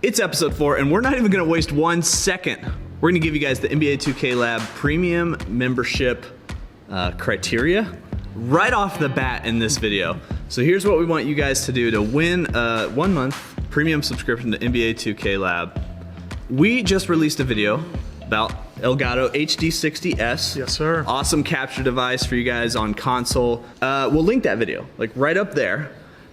It's episode 4, and we're not even going to waste 1 second. We're going to give you guys the NBA 2K Lab premium membership criteria right off the bat in this video. So here's what we want you guys to do to win a 1-month premium subscription to NBA 2K Lab. We just released a video about Elgato HD60S. Yes, sir. Awesome capture device for you guys on console. We'll link that video, like right up there.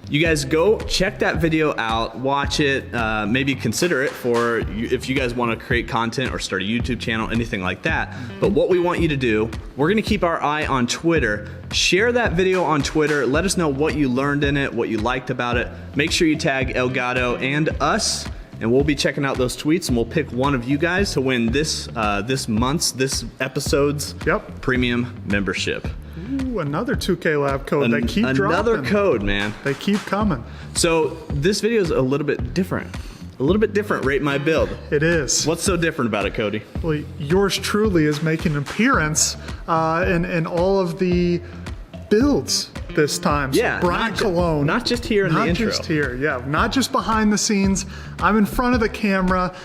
You guys go check that video out, watch it, maybe consider it for if you guys want to create content or start a YouTube channel, anything like that. But what we want you to do, we're going to keep our eye on Twitter. Share that video on Twitter. Let us know what you learned in it, what you liked about it. Make sure you tag Elgato and us, and we'll be checking out those tweets, and we'll pick one of you guys to win this episode's premium membership. Ooh, another 2K Lab code. They keep dropping. Another code, man. They keep coming. So this video is a little bit different. Rate my build. It is. What's so different about it, Cody? Well, yours truly is making an appearance in all of the builds this time. So Yeah, Brian Cologne. not just here in the intro. Not just here, yeah. Not just behind the scenes. I'm in front of the camera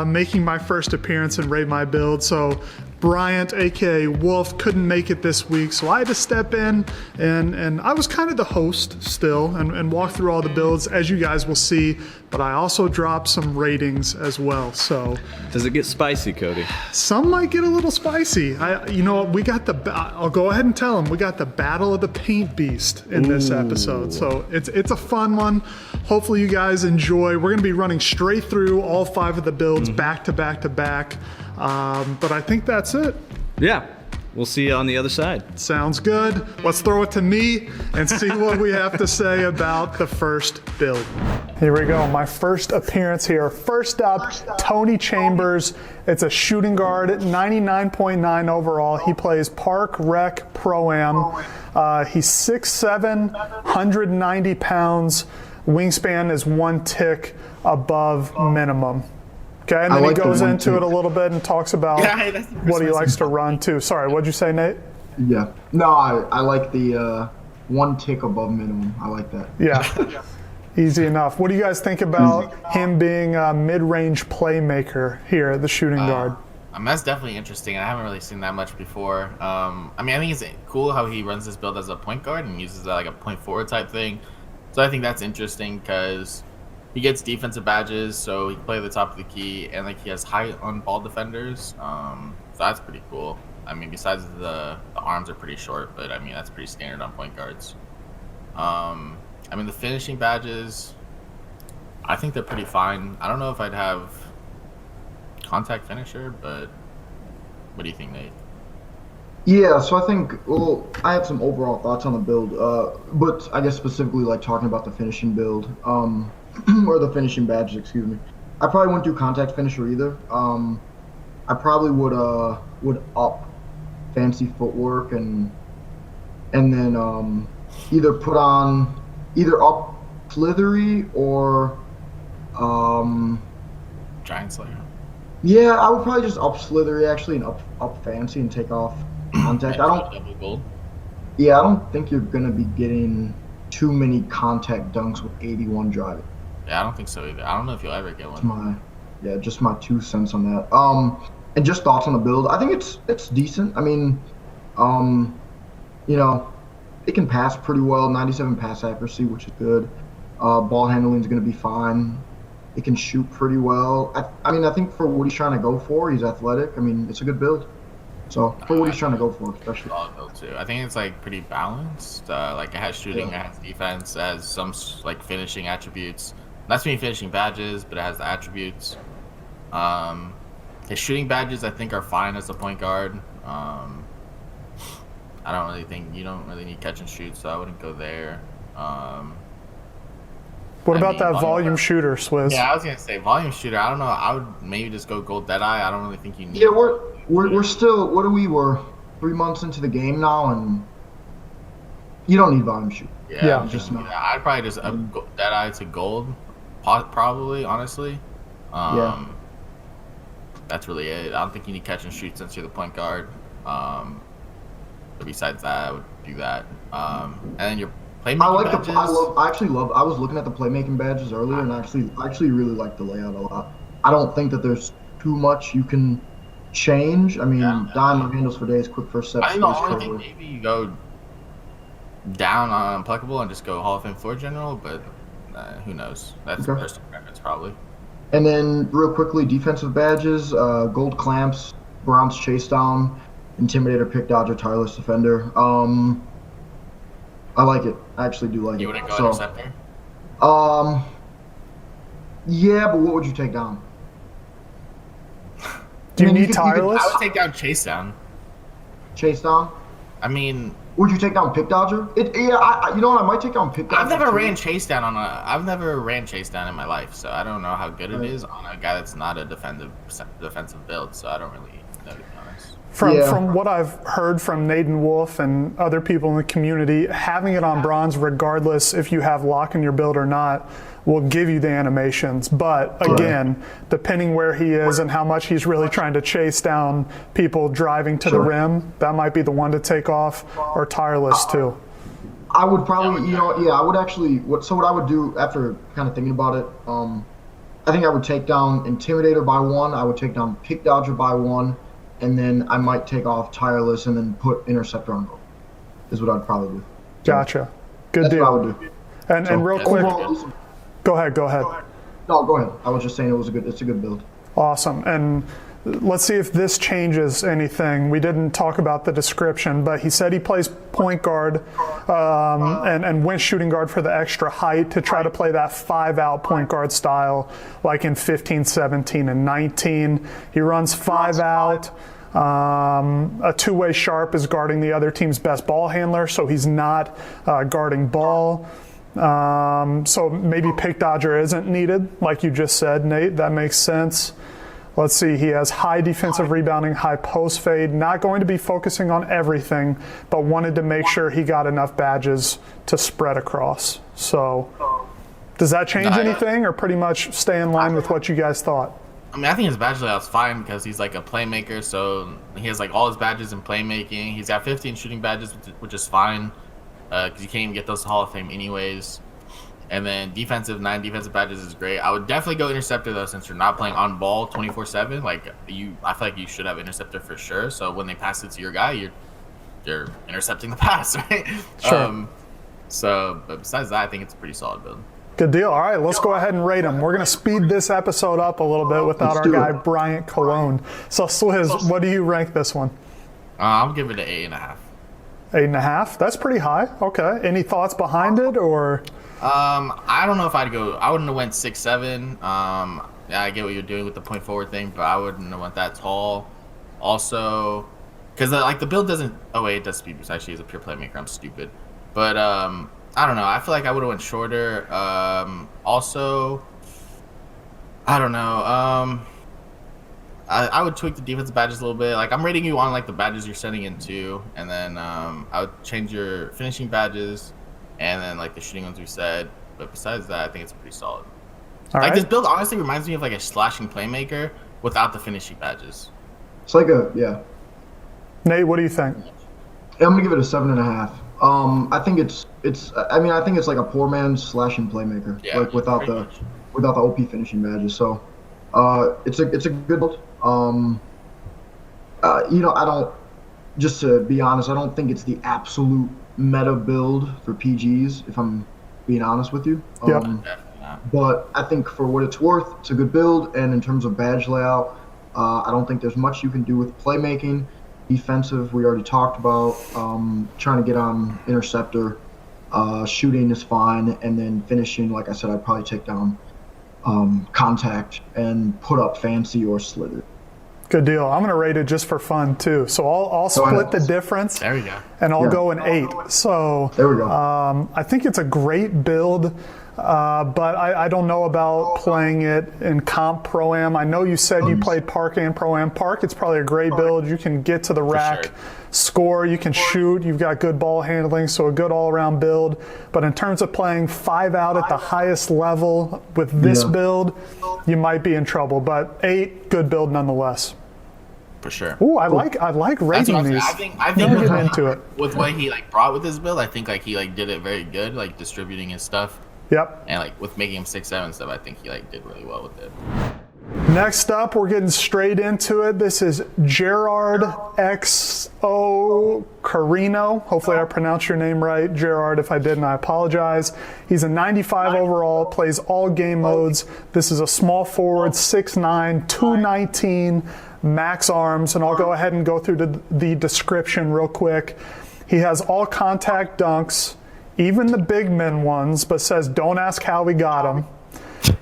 making my first appearance in Rate My Build. So Bryant, aka Wolf, couldn't make it this week, so I had to step in, and I was kind of the host still, and walk through all the builds, as you guys will see, but I also dropped some ratings as well. So Does it get spicy, Cody? some might get a little spicy. You know, we got I'll go ahead and tell them, we got the Battle of the Paint Beast in this episode, so it's a fun one. Hopefully you guys enjoy. We're gonna be running straight through all 5 of the builds back to back to back. But I think that's it. Yeah. We'll see you on the other side. Sounds good. Let's throw it to me and see what we have to say about the first build. Here we go, my first appearance here. First up, Toney Chambers. It's a shooting guard, 99.9 overall. He plays Park Rec Pro-Am. He's 6'7", 190 pounds. Wingspan is 1 tick above minimum. Okay, and then he goes into it a little bit and talks about what he likes to run too. Sorry, what'd you say, Nate? Yeah. No, I like the 1 tick above minimum. I like that. Yeah. Easy enough. What do you guys think about him being a mid-range playmaker here at the shooting guard? That's definitely interesting. I haven't really seen that much before. I think it's cool how he runs this build as a point guard and uses that like a point forward type thing. So I think that's interesting because he gets defensive badges, so he can play at the top of the key, and like he has high on ball defenders. So that's pretty cool. I mean, besides the arms are pretty short, but I mean that's pretty standard on point guards. I mean the finishing badges, I think they're pretty fine. I don't know if I'd have contact finisher, but what do you think, Nate? Yeah, so I think, well, I have some overall thoughts on the build, but I guess specifically like talking about the finishing build, or the finishing badges, excuse me. I probably wouldn't do contact finisher either. I probably would up fancy footwork and then either put on up slithery or Giant Slayer. Yeah, I would probably just up slithery actually and up fancy and take off contact. Double gold. Yeah, I don't think you're gonna be getting too many contact dunks with 81 driving. Yeah, I don't think so either. I don't know if you'll ever get one. Just my 2 cents on that. And just thoughts on the build. I think it's decent. I mean, you know, it can pass pretty well. 97 pass accuracy, which is good. Ball handling is gonna be fine. It can shoot pretty well. I mean, I think for what he's trying to go for, he's athletic. I mean, it's a good build. So for what he's trying to go for, especially. Too. I think it's like pretty balanced. Like it has shooting, it has defense, it has some like finishing attributes. Not too many finishing badges, but it has the attributes. His shooting badges, I think, are fine as a point guard. I don't really think you don't really need catch and shoot, so I wouldn't go there. What about that volume shooter, Swizz? Yeah, I was gonna say volume shooter. I don't know. I would maybe just go gold Deadeye. I don't really think you need. Yeah, we're still. What are we? We're 3 months into the game now, and you don't need volume shoot. Yeah. I'd probably just up Deadeye to gold, probably. Honestly. That's really it. I don't think you need catch and shoot since you're the point guard. But besides that, I would do that. And then your playmaking I like badges. I was looking at the playmaking badges earlier, and I actually really like the layout a lot. I don't think that there's too much you can change. I mean, diamond handles for days, quick first step. I think the space only thing cover. maybe you go down on Unpluckable and just go Hall of Fame 4 general, but who knows? That's Okay. personal preference probably. And then real quickly, defensive badges: gold clamps, bronze chase down, intimidator, pick dodger, tireless defender. I like it. I actually do like You it. wouldn't go So, interceptor? yeah, but what would you take down? Do you I mean, need you could- tireless? I would take down chase down. Chase down? I mean, Would you take down pick dodger? You know what? I might take down pick dodger. I've never too. ran chase down in my life, so I don't know how good it is on a guy that's not a defensive build. So I don't really know, to be honest. From what I've heard from Nathan Wolf and other people in the community, having it on bronze, regardless if you have lock in your build or not, will give you the animations. But again, depending where he is and how much he's really trying to chase down people driving to the rim, that might be the one to take off, or tireless too. I would probably, I would actually. What I would do after kind of thinking about it, I think I would take down Intimidator by 1. I would take down Pick Dodger by 1, and then I might take off Tireless and then put Interceptor on goal. Is what I'd probably do. Gotcha. Good That's deal. what I would do. And real quick, Overall, go ahead. no, go ahead. I was just saying it's a good build. Awesome. And let's see if this changes anything. We didn't talk about the description, but he said he plays point guard and went shooting guard for the extra height to try to play that 5-out point guard style like in 15, 17, and 19. He runs 5-out. A two-way sharp is guarding the other team's best ball handler, so he's not guarding ball. So maybe pick dodger isn't needed, like you just said, Nate. That makes sense. Let's see, he has high defensive rebounding, high post fade, not going to be focusing on everything, but wanted to make sure he got enough badges to spread across. So does that change anything, or pretty much stay in line with what you guys thought? I mean, I think his badge layout's fine because he's like a playmaker, so he has like all his badges in playmaking. He's got 15 shooting badges, which is fine because you can't even get those to Hall of Fame anyways. And then 9 defensive badges is great. I would definitely go interceptor though, since you're not playing on ball 24/7. Like I feel like you should have interceptor for sure. So when they pass it to your guy, you're intercepting the pass, right? Sure. But besides that, I think it's a pretty solid build. Good deal. All right, let's go ahead and rate him. We're going to speed this episode up a little bit without our guy Bryant Cologne. So Swizz, what do you rank this one? I'll give it an 8.5. 8.5? That's pretty high. Okay. Any thoughts behind it, or? I don't know if I wouldn't have went 6'7". Yeah, I get what you're doing with the point forward thing, but I wouldn't have went that tall. Also, because the build doesn't. Oh wait, it does speed boost. Actually, he's a pure playmaker. I'm stupid. But I don't know. I feel like I would have went shorter. Also, I don't know. I would tweak the defensive badges a little bit. Like I'm rating you on like the badges you're sending in too, and then I would change your finishing badges. And then like the shooting ones we said, but besides that, I think it's pretty solid. This build honestly reminds me of like a slashing playmaker without the finishing badges. It's like Nate, what do you think? I'm gonna give it a 7.5. I think I think it's like a poor man's slashing playmaker, like without the OP finishing badges. So, it's a good build. Just to be honest, I don't think it's the absolute meta build for PGs, if I'm being honest with you. But I think for what it's worth, it's a good build, and in terms of badge layout, I don't think there's much you can do with playmaking. Defensive, we already talked about. Trying to get on interceptor. Shooting is fine, and then finishing, like I said, I'd probably take down contact and put up fancy or slither. Good deal. I'm going to rate it just for fun too. So I'll split the difference. There we go. And I'll go an 8. So there we go. I think it's a great build, but I don't know about playing it in comp Pro-Am. I know you said you played Park and Pro-Am. Park, it's probably a great build. You can get to the rack, score, you can shoot, you've got good ball handling, so a good all-around build. But in terms of playing 5-out at the highest level with this build, you might be in trouble. But 8, good build nonetheless. for sure. Ooh, I like That's rating what I'm these. saying. I Now think get into it. with what he like brought with his build, I think like he like did it very good, like distributing his stuff, Yep. and like with making him 6'7" stuff. I think he like did really well with it. Next up, we're getting straight into it. This is Gerard xHovitox. Hopefully I pronounced your name right. Gerard, if I didn't, I apologize. He's a 95 overall, plays all game modes. This is a small forward, 6'9", 219, max arms, and I'll go ahead and go through the description real quick. He has all contact dunks, even the big men ones, but says don't ask how we got them.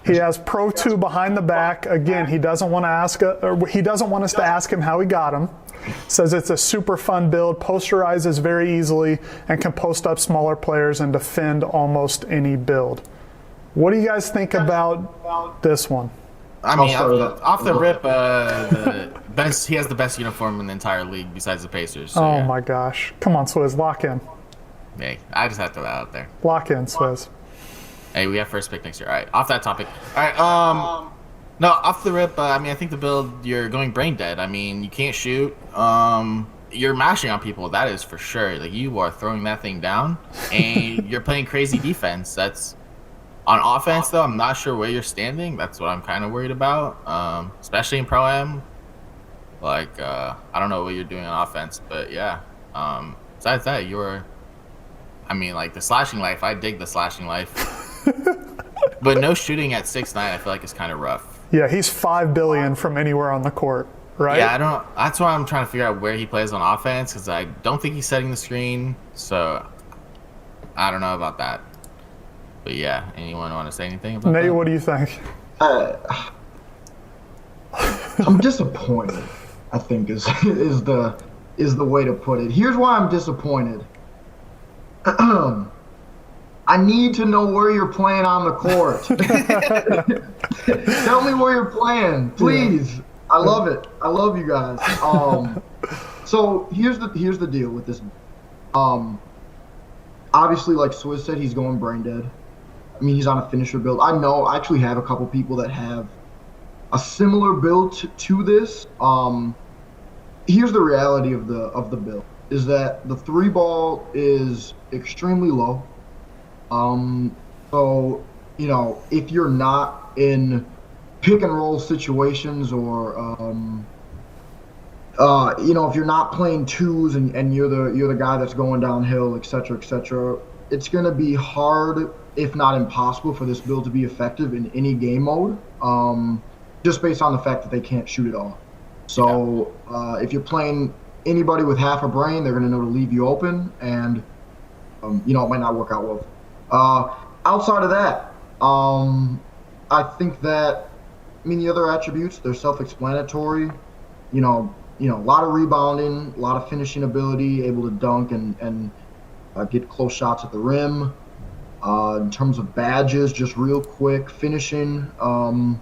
He has Pro 2 behind the back. Again, he doesn't want us to ask him how he got them. Says it's a super fun build, posterizes very easily, and can post up smaller players and defend almost any build. What do you guys think about this one? I mean, off the rip, he has the best uniform in the entire league besides the Pacers. So, Oh yeah. my gosh. Come on, Swizz, lock in. Hey, I just have to throw that out there. Lock in, Swizz. Hey, we have first pick next year. All right, off that topic. All right, no, off the rip. I mean, I think the build you're going brain dead. I mean, you can't shoot. You're mashing on people. That is for sure. Like you are throwing that thing down, and you're playing crazy defense. That's on offense though. I'm not sure where you're standing. That's what I'm kind of worried about, especially in Pro Am. Like, I don't know what you're doing on offense, but yeah. Besides that, I mean, like the slashing life. I dig the slashing life. But no shooting at 6'9", I feel like is kind of rough. Yeah, he's $5 billion from anywhere on the court, right? Yeah, that's why I'm trying to figure out where he plays on offense because I don't think he's setting the screen. So I don't know about that. But yeah, anyone want to say anything about Nate, that? what do you think? I'm disappointed. I think is the way to put it. Here's why I'm disappointed. I need to know where you're playing on the court. Tell me where you're playing, please. I love it. I love you guys. So here's the deal with this. Obviously, like Swizz said, he's going brain dead. I mean, he's on a finisher build. I actually have a couple people that have a similar build to this. Here's the reality of the build is that the 3-ball is extremely low. So, you know, if you're not in pick and roll situations or, you know, if you're not playing twos and you're the guy that's going downhill, et cetera, it's going to be hard, if not impossible, for this build to be effective in any game mode, just based on the fact that they can't shoot it all. So, if you're playing anybody with half a brain, they're going to know to leave you open, and, you know, it might not work out well. Outside of that, I think that, I mean, the other attributes, they're self-explanatory. You know, a lot of rebounding, a lot of finishing ability, able to dunk and get close shots at the rim. In terms of badges, just real quick, finishing. I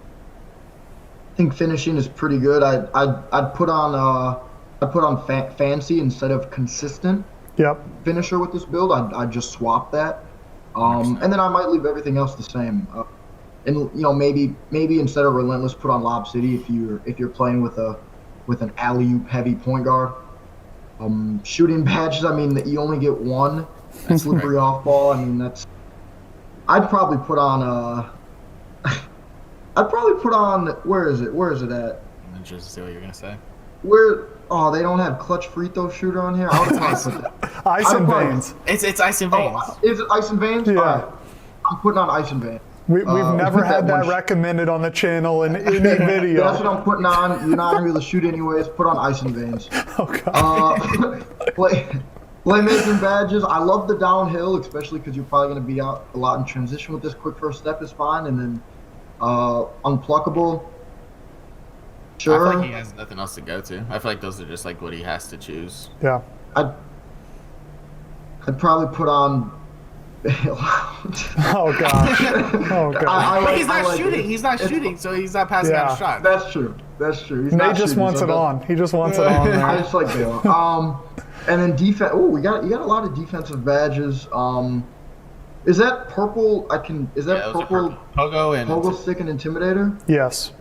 think finishing is pretty good. I'd put on fancy instead of consistent. Yep. Finisher with this build. I'd just swap that. And then I might leave everything else the same. And you know, maybe instead of relentless, put on Lob City if you're playing with an alley-oop heavy point guard. Shooting badges, I mean, you only get one. That's slippery off ball. I mean, I'd probably put on where is it at? I'm interested to see what you're gonna say. They don't have clutch free throw shooter on here. I would probably put that. Ice and Veins. It's Ice and Veins. Is it Ice and Veins? Yeah. All right. I'm putting on Ice and Veins. We've never had that one recommended on the channel in any video. That's what I'm putting on. You're not gonna be able to shoot anyways. Put on Ice and Veins. Oh god. Playmaking badges. I love the downhill, especially because you're probably gonna be out a lot in transition with this. Quick first step is fine, and then unpluckable. Sure. I feel like he has nothing else to go to. I feel like those are just like what he has to choose. Yeah. I'd probably put on. Oh gosh. Oh god. But he's not shooting. He's not shooting, so he's not passing out a shot. That's true. He's Nate not just shooting, wants so it on. He just wants it on there. I just like Baylor. And then defense. Oh, you got a lot of defensive badges. Is that purple? Is that Yeah, purple? Pogo and Pogo stick and intimidator. Yes.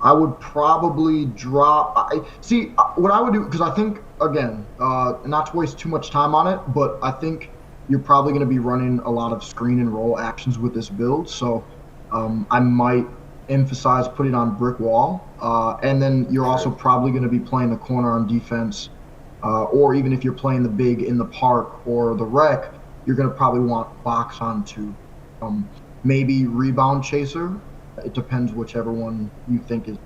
I would probably drop. What I would do, because I think, again, not to waste too much time on it, but I think you're probably going to be running a lot of screen and roll actions with this build. So I might emphasize putting on brick wall. And then you're also probably going to be playing the corner on defense. Or even if you're playing the big in the park or the rec, you're going to probably want box on too. Maybe rebound chaser. It depends whichever one you think is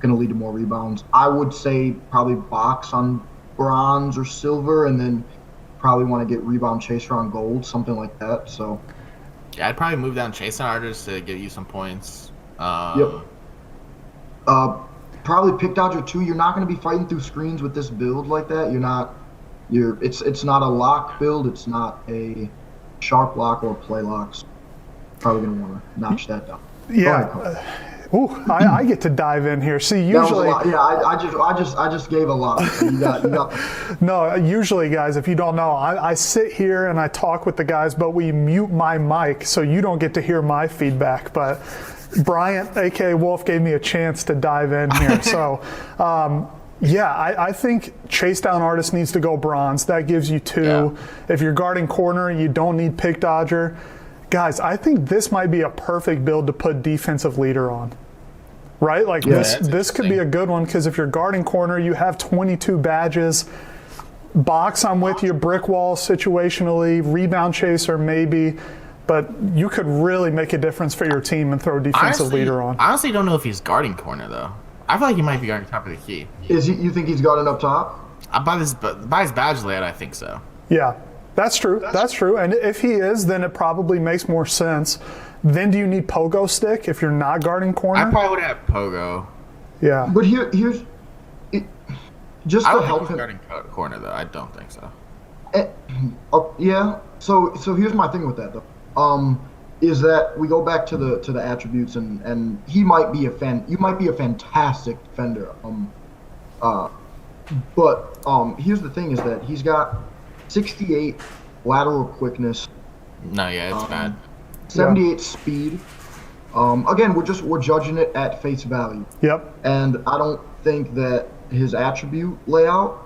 going to lead to more rebounds. I would say probably box on bronze or silver, and then probably want to get rebound chaser on gold, something like that. So yeah, I'd probably move down chasing artist to give you some points. Yep. Probably pick dodger too. You're not going to be fighting through screens with this build like that. It's not a lock build. It's not a sharp lock or play locks. Probably going to want to notch that down. Yeah. I get to dive in here. See, usually, I just gave a lot. You got. No, usually, guys, if you don't know, I sit here and I talk with the guys, but we mute my mic so you don't get to hear my feedback. But Bryant, aka Wolf, gave me a chance to dive in here. So, I think chase down artist needs to go bronze. That gives you 2. Yeah. If you're guarding corner, you don't need pick dodger. Guys, I think this might be a perfect build to put defensive leader on, right? Like this could be a good one because if you're guarding corner, you have 22 badges. Box, I'm with you. Brick wall situationally, rebound chaser maybe, but you could really make a difference for your team and throw defensive leader on. I honestly don't know if he's guarding corner though. I feel like he might be guarding top of the key. You think he's guarding up top? By his badge layout, I think so. Yeah. That's true. That's true. And if he is, then it probably makes more sense. Then do you need pogo stick if you're not guarding corner? I probably would have pogo. Yeah. But here's just I to don't help think him. Guarding corner though. I don't think so. Yeah. So here's my thing with that though. Is that we go back to the attributes and he might be you might be a fantastic defender. But here's the thing is that he's got 68 lateral quickness. No, yeah, it's bad. 78 speed. Again, we're judging it at face value. Yep. And I don't think that his attribute layout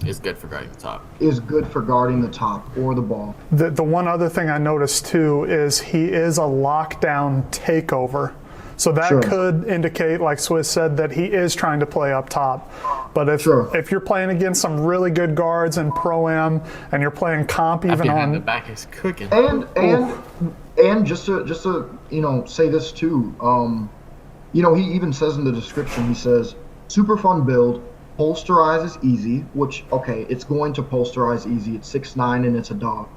is good for guarding the top. Is good for guarding the top or the ball. The one other thing I noticed too is he is a lockdown takeover. So that could indicate, like Swiss said, that he is trying to play up top. But if you're playing against some really good guards in Pro-Am and you're playing comp even on the back is cooking. And just to say this too, he even says in the description, he says, super fun build, posterize is easy, which, okay, it's going to posterize easy. It's 6'9" and it's a dog.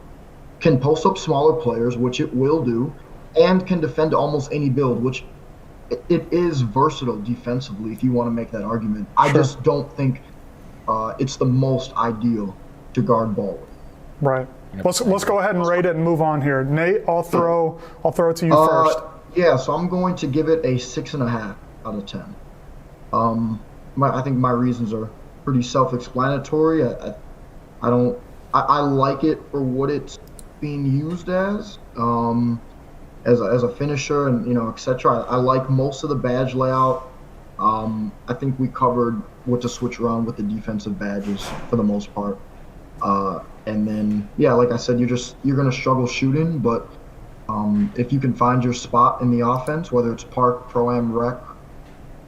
Can post up smaller players, which it will do, and can defend almost any build, which it is versatile defensively if you want to make that argument. I just don't think it's the most ideal to guard ball with. Right. Let's go ahead and rate it and move on here. Nate, I'll throw it to you first. Yeah, so I'm going to give it a 6.5 out of 10. I think my reasons are pretty self-explanatory. I like it for what it's being used as a finisher and etc. I like most of the badge layout. I think we covered what to switch around with the defensive badges for the most part. And then like I said, you're gonna struggle shooting, but if you can find your spot in the offense, whether it's park, pro-am, rec,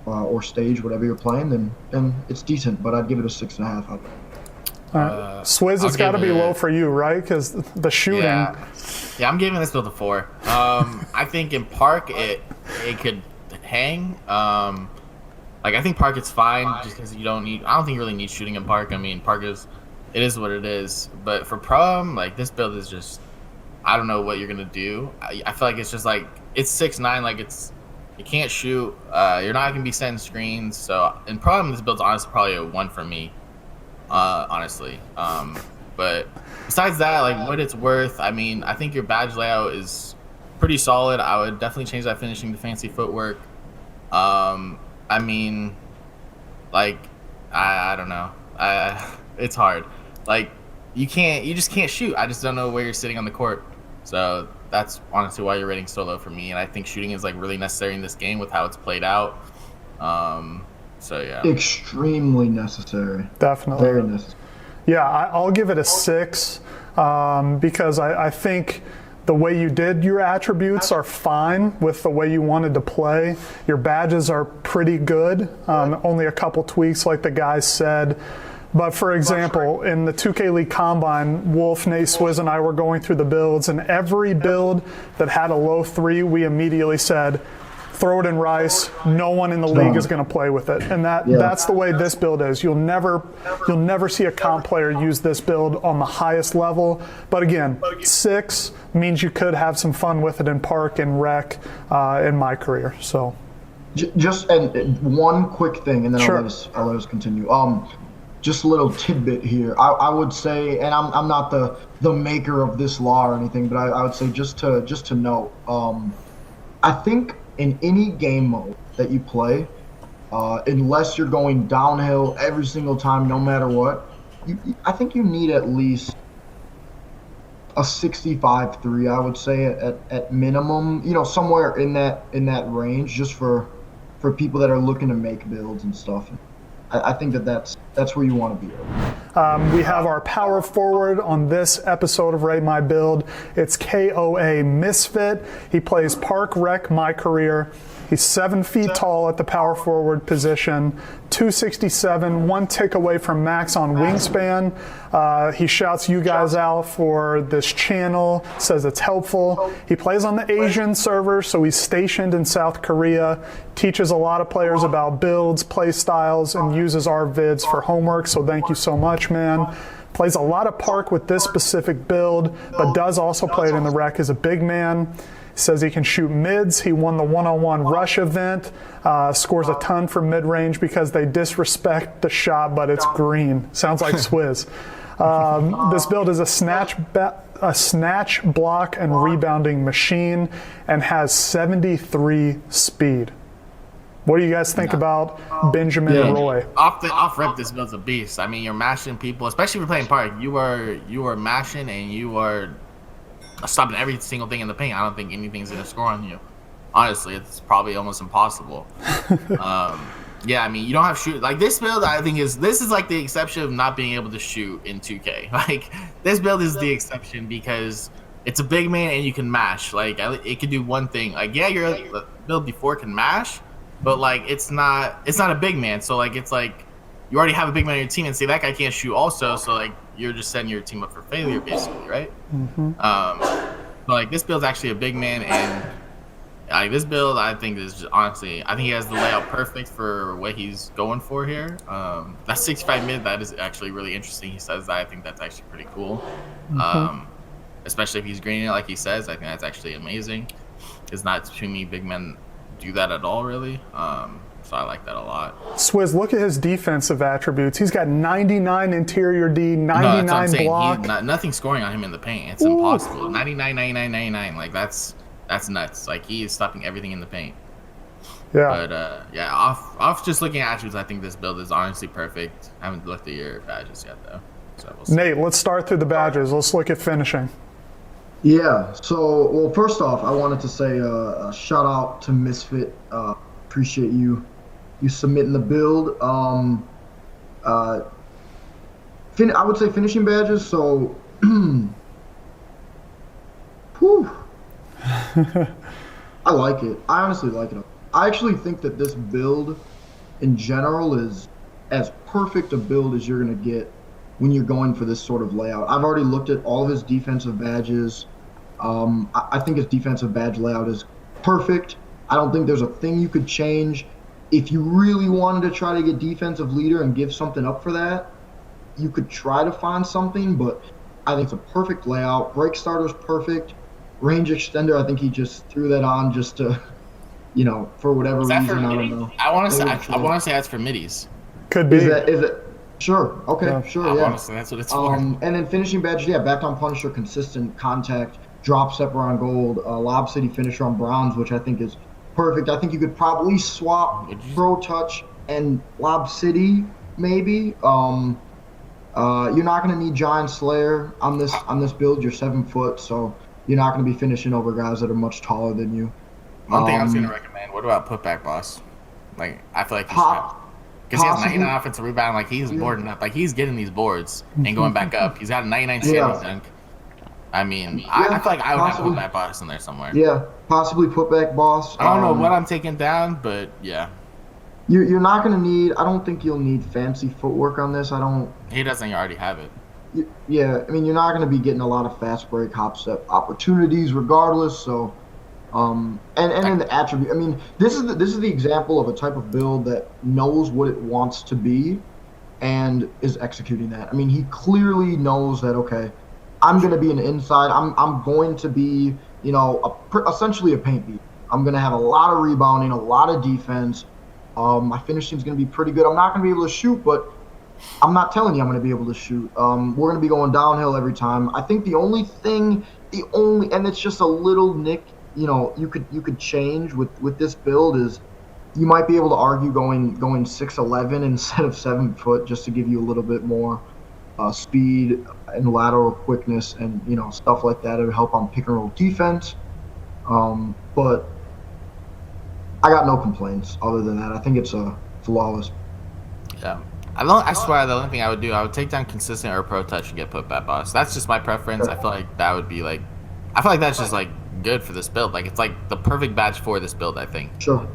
or stage, whatever you're playing, then it's decent. But I'd give it a 6.5 out of 10. Swizz, it's got to be low for you, right? Because the shooting. Yeah, I'm giving this build a 4. I think in park it could hang. I think park it's fine just because I don't think you really need shooting in park. I mean, park is what it is. But for pro, this build is just, I don't know what you're gonna do. I feel like it's just it's 6'9", you can't shoot. You're not gonna be setting screens. So in pro, this build's honestly probably a 1 for me. Honestly. But besides that, what it's worth, I mean, I think your badge layout is pretty solid. I would definitely change that finishing to fancy footwork. I mean, I don't know. It's hard. You just can't shoot. I just don't know where you're sitting on the court. So that's honestly why your rating's so low for me. And I think shooting is really necessary in this game with how it's played out. So yeah. Extremely necessary. Definitely. Very necessary. Yeah, I'll give it a 6 because I think the way you did your attributes are fine with the way you wanted to play. Your badges are pretty good, only a couple tweaks like the guys said. But for example, in the 2K League Combine, Wolf, Nate, Swizz, and I were going through the builds, and every build that had a low 3, we immediately said, throw it in Rice. No one in the league is going to play with it, and that's the way this build is. You'll never see a comp player use this build on the highest level. But again, 6 means you could have some fun with it in park and rec in my career. So, just and one quick thing, and then Sure. I'll let us continue. Just a little tidbit here. I would say, and I'm not the maker of this law or anything, but I would say just to note, I think in any game mode that you play, unless you're going downhill every single time, no matter what, I think you need at least a 65-3. I would say at minimum, somewhere in that range, just for people that are looking to make builds and stuff. I think that's where you want to be. we have our power forward on this episode of Rate My Build. It's KOA Misfit. He plays Park Rec My Career. He's 7 feet tall at the power forward position, 267, 1 tick away from max on wingspan. He shouts you guys out for this channel, says it's helpful. He plays on the Asian server, so he's stationed in South Korea, teaches a lot of players about builds, play styles, and uses our vids for homework, so thank you so much, man. Plays a lot of park with this specific build, but does also play it in the rec as a big man. Says he can shoot mids. He won the one-on-one rush event. Scores a ton from mid-range because they disrespect the shot, but it's green. Sounds like Swizz. This build is a snatch, block, and rebounding machine, and has 73 speed. What do you guys think about Benjamin Roy? Off rip, this build's a beast. I mean, you're mashing people, especially if you're playing park. You are mashing and you are stopping every single thing in the paint. I don't think anything's gonna score on you. Honestly, it's probably almost impossible. Yeah, I mean, you don't have shoot like this build. I think this is like the exception of not being able to shoot in 2K. Like this build is the exception because it's a big man and you can mash. Like it can do one thing. Like yeah, your build before can mash, but like it's not a big man. So like it's like you already have a big man on your team and say that guy can't shoot also. So like you're just setting your team up for failure basically, right? Mm-hmm. But like this build's actually a big man, and like this build I think is just, honestly I think he has the layout perfect for what he's going for here. That 65 mid, that is actually really interesting. He says that. I think that's actually pretty cool. Mm-hmm. Especially if he's greening it like he says. I think that's actually amazing. It's not too many big men do that at all really. So I like that a lot. Swizz, look at his defensive attributes. He's got 99 interior D, 99 block. Nothing scoring on him in the paint. It's impossible. 99, 99, 99. Like that's nuts. Like he is stopping everything in the paint. Yeah. But yeah, off just looking at attributes, I think this build is honestly perfect. I haven't looked at your badges yet though. So we'll see. Nate, let's start through the badges. Let's look at finishing. Yeah, so, well, first off, I wanted to say a shout out to Misfit. Appreciate you submitting the build. I would say finishing badges, so, whew. I like it. I honestly like it. I actually think that this build in general is as perfect a build as you're going to get when you're going for this sort of layout. I've already looked at all of his defensive badges. I think his defensive badge layout is perfect. I don't think there's a thing you could change. If you really wanted to try to get defensive leader and give something up for that, you could try to find something, but I think it's a perfect layout. Break starter's perfect. Range extender, I think he just threw that on just to, for whatever reason, I don't know. I want to say that's for middies. Could be. Is it? Sure. Okay. Yeah. Sure. Yeah. Honestly, that's what it's for. And then finishing badge, backed on Punisher, consistent contact, drop stepper on gold, Lob City finisher on bronze, which I think is perfect. I think you could probably swap Pro Touch and Lob City, maybe. You're not going to need Giant Slayer on this build. You're 7 foot, so you're not going to be finishing over guys that are much taller than you. One thing I was going to recommend. What about putback boss? Like I feel like Po- because he has possibly- 99 offensive rebound, like he's boarding up, like he's getting these boards and going back up. He's got a 99 standing dunk. I mean, I feel like I would possibly. have put that boss in there somewhere. Yeah, possibly put back boss. I don't know what I'm taking down, but yeah. You're not gonna need. I don't think you'll need fancy footwork on this. I don't. He doesn't already have it. Yeah, I mean, you're not gonna be getting a lot of fast break, hop step opportunities, regardless. So, and in the attribute, I mean, this is the example of a type of build that knows what it wants to be, and is executing that. I mean, he clearly knows that. Okay, I'm gonna be an inside. I'm going to be, you know, essentially a paint beat. I'm gonna have a lot of rebounding, a lot of defense. My finishing is going to be pretty good. I'm not going to be able to shoot, but I'm not telling you I'm going to be able to shoot. We're going to be going downhill every time. I think the only, and it's just a little nick, you know, you could change with this build is you might be able to argue going 6'11" instead of 7 foot just to give you a little bit more speed and lateral quickness and, you know, stuff like that. It would help on pick and roll defense. But I got no complaints other than that. I think it's a flawless. Yeah. I swear the only thing I would do, I would take down consistent or pro touch and get put back boss. That's just my preference. I feel like that would be like, I feel like that's just like good for this build. Like it's like the perfect badge for this build, I think. Sure.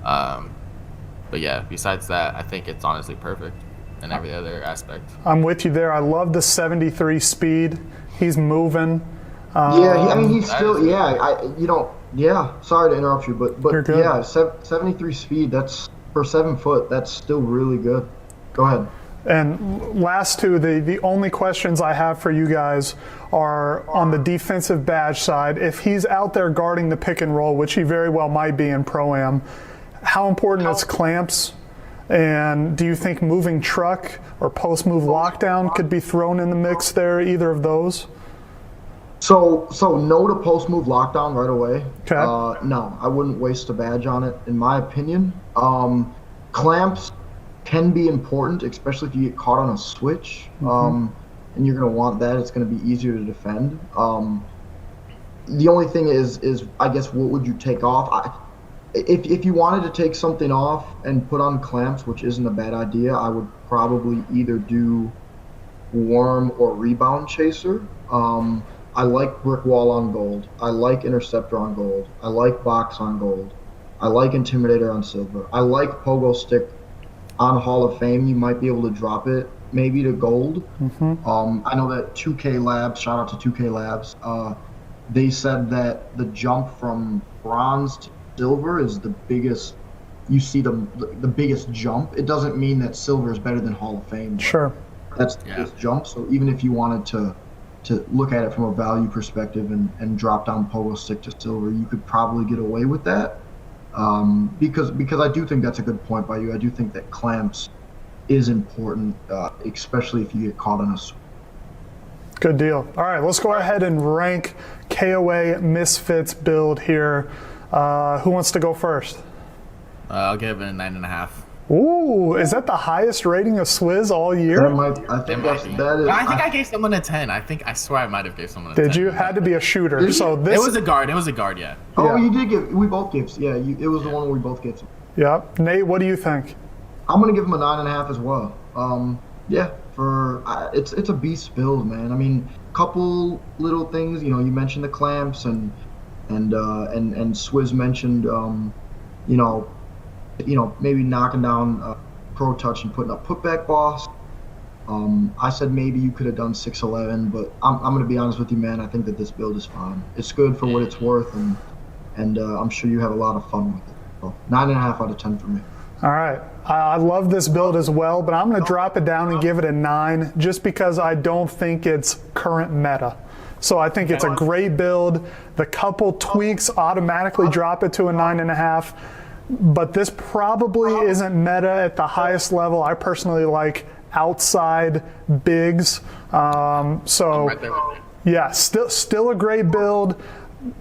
But yeah, besides that, I think it's honestly perfect in every other aspect. I'm with you there. I love the 73 speed. He's moving. I mean, he's still, yeah, sorry to interrupt you, but You're good. yeah, 73 speed, that's, for 7 foot, that's still really good. Go ahead. And last two, the only questions I have for you guys are on the defensive badge side. If he's out there guarding the pick and roll, which he very well might be in Pro-Am, how important is clamps? And do you think moving truck or post-move lockdown could be thrown in the mix there, either of those? So no to post move lockdown right away. Okay. No, I wouldn't waste a badge on it, in my opinion. Clamps can be important, especially if you get caught on a switch, and you're going to want that. It's going to be easier to defend. The only thing is I guess what would you take off? If you wanted to take something off and put on clamps, which isn't a bad idea, I would probably either do worm or rebound chaser. I like brick wall on gold. I like interceptor on gold. I like box on gold. I like intimidator on silver. I like pogo stick on Hall of Fame. You might be able to drop it maybe to gold. I know that 2K Labs, shout out to 2K Labs, they said that the jump from bronze to silver is the biggest. You see the biggest jump. It doesn't mean that silver is better than Hall of Fame. Sure. That's the biggest jump. So even if you wanted to look at it from a value perspective and drop down pogo stick to silver, you could probably get away with that. Because I do think that's a good point by you. I do think that clamps is important, especially if you get caught on a switch. Good deal. All right, let's go ahead and rank KOA Misfits build here. Who wants to go first? I'll give it a 9.5. Ooh, is that the highest rating of Swizz all year? I think I gave someone a 10. I swear I might have gave someone a 10. Did you? Had to be a shooter. So this. It was a guard. Yeah. Oh, Yeah. you did give. We both gave. Yeah, it was the one where we both gave. Yep. Nate, what do you think? I'm gonna give him a 9.5 as well. Yeah, it's a beast build, man. I mean, couple little things. You know, you mentioned the clamps and Swizz mentioned maybe knocking down pro touch and putting up putback boss. I said maybe you could have done 6'11", but I'm going to be honest with you, man. I think that this build is fine. It's good for what it's worth, and I'm sure you have a lot of fun with it. So 9.5 out of 10 for me. All right. I love this build as well, but I'm going to drop it down and give it a 9 just because I don't think it's current meta. So I think it's a great build. The couple tweaks automatically drop it to a 9.5. But this probably isn't meta at the highest level. I personally like outside bigs. Yeah, still a great build.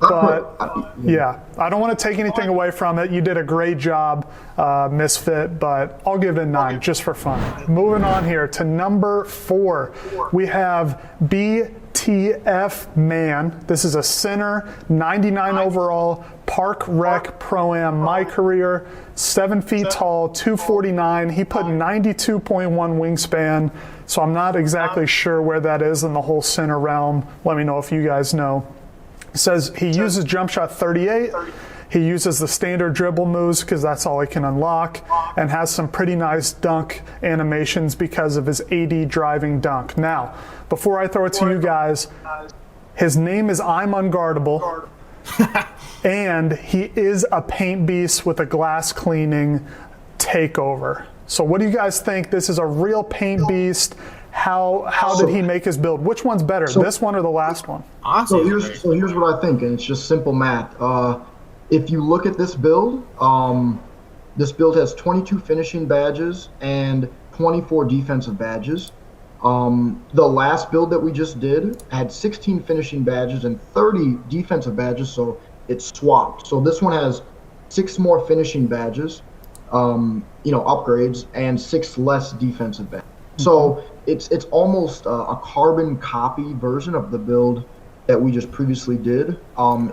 But yeah, I don't want to take anything away from it. You did a great job, Misfit, but I'll give it a 9 just for fun. Moving on here to number 4, we have BTFMAN. BTFMAN. This is a center, 99 overall, Park Rec Pro-Am. My career, 7 feet tall, 249. He put 92.1 wingspan, so I'm not exactly sure where that is in the whole center realm. Let me know if you guys know. It says he uses jump shot 38. He uses the standard dribble moves because that's all he can unlock, and has some pretty nice dunk animations because of his AD driving dunk. Now, before I throw it to you guys, his name is I'm Unguardable, and he is a paint beast with a glass cleaning takeover. So what do you guys think? This is a real paint beast. How did he make his build? Which one's better, this one or the last one? So here's what I think, and it's just simple math. If you look at this build has 22 finishing badges and 24 defensive badges. The last build that we just did had 16 finishing badges and 30 defensive badges, so it's swapped. So this one has 6 more finishing badges, upgrades, and 6 less defensive badges. So it's almost a carbon copy version of the build that we just previously did.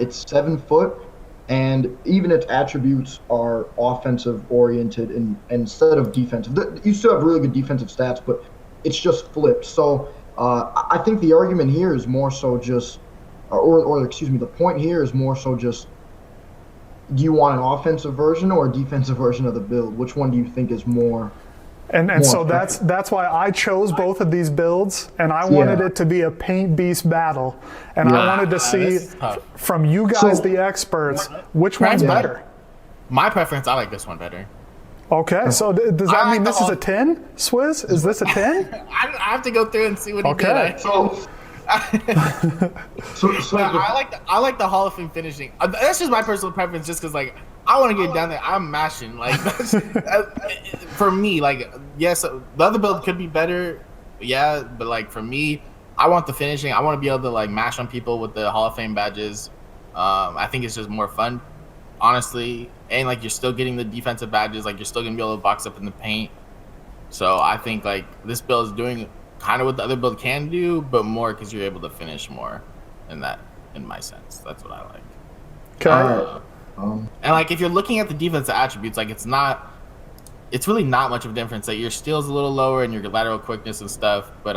It's 7 foot. And even its attributes are offensive oriented instead of defensive. You still have really good defensive stats, but it's just flipped. So I think the argument here is more so just, the point here is more so just, do you want an offensive version or a defensive version of the build? Which one do you think is more? And so that's why I chose both of these builds, and I wanted it to be a paint beast battle, and I wanted to see from you guys, the experts, which one's better. My preference, I like this one better. Okay, so does that mean this is a 10, Swizz? Is this a 10? I have to go through and see what he did. I like the Hall of Fame finishing. That's just my personal preference, just because I want to get down there. I'm mashing for me. Yes, the other build could be better, but for me, I want the finishing. I want to be able to mash on people with the Hall of Fame badges. I think it's just more fun, honestly. And you're still getting the defensive badges. You're still gonna be able to box up in the paint. So I think this build is doing kind of what the other build can do, but more because you're able to finish more. In my sense, that's what I like. Okay. And if you're looking at the defensive attributes, it's really not much of a difference. Your steal's a little lower and your lateral quickness and stuff. But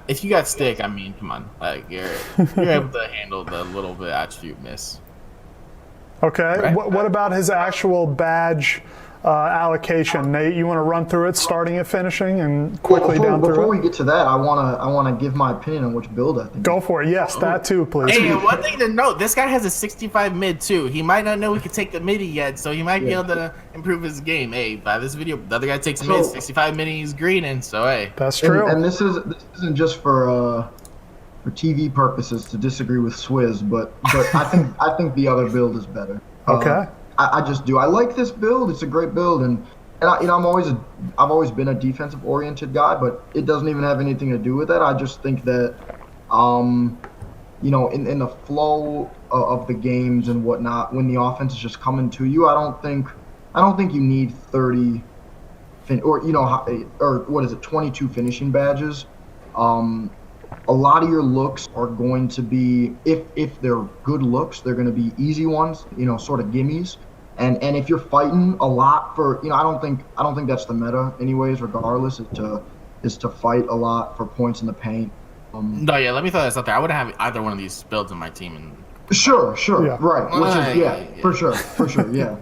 if you got stick, come on, you're able to handle the little bit attribute miss. Okay. Right? What about his actual badge allocation? Nate, you want to run through it, starting at finishing, and quickly down through it? Before we get to that, I want to give my opinion on which build I think. Go for it. Yes, that too, please. Hey, one thing to note: this guy has a 65 mid too. He might not know he can take the midi yet, so he might be able to improve his game. Hey, by this video, the other guy takes mid, 65 mid, he's greening. So hey, that's true. And this isn't just for TV purposes to disagree with Swizz, but I think the other build is better. Okay. I just do. I like this build. It's a great build, and I've always been a defensive oriented guy, but it doesn't even have anything to do with that. I just think that, in the flow of the games and whatnot, when the offense is just coming to you, I don't think you need 30, or what is it, 22 finishing badges. A lot of your looks are going to be, if they're good looks, they're going to be easy ones, sort of gimmies. And if you're fighting a lot for, I don't think that's the meta anyways, regardless, is to fight a lot for points in the paint. No, yeah, let me throw this out there. I wouldn't have either one of these builds in my team. And Sure, yeah. Right. Which is, for sure, yeah.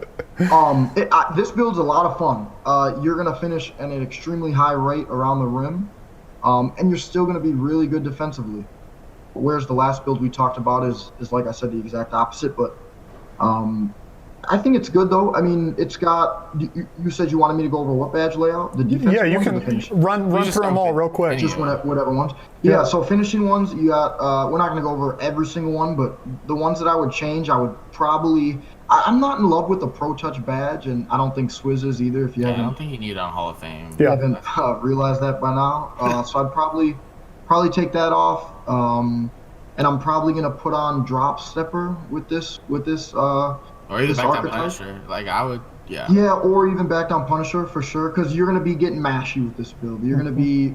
This build's a lot of fun. You're going to finish at an extremely high rate around the rim. And you're still going to be really good defensively. Whereas the last build we talked about is like I said, the exact opposite. But I think it's good, though. It's got – you said you wanted me to go over what badge layout? The defensive Yeah, you ones can or the finishing? run through them all real quick. Just whatever ones. Yeah, so finishing ones, you got we're not going to go over every single one, but the ones that I would change, I would probably – I'm not in love with the Pro Touch badge, and I don't think Swizz is either. If you haven't, I don't think you need it on Hall of Fame. Yeah. haven't realized that by now, so I'd probably take that off. And I'm probably gonna put on Drop Stepper with this. Or even this back down archetype. Punisher. I would, yeah. Yeah, or even back down Punisher for sure, because you're gonna be getting mashy with this build. You're gonna be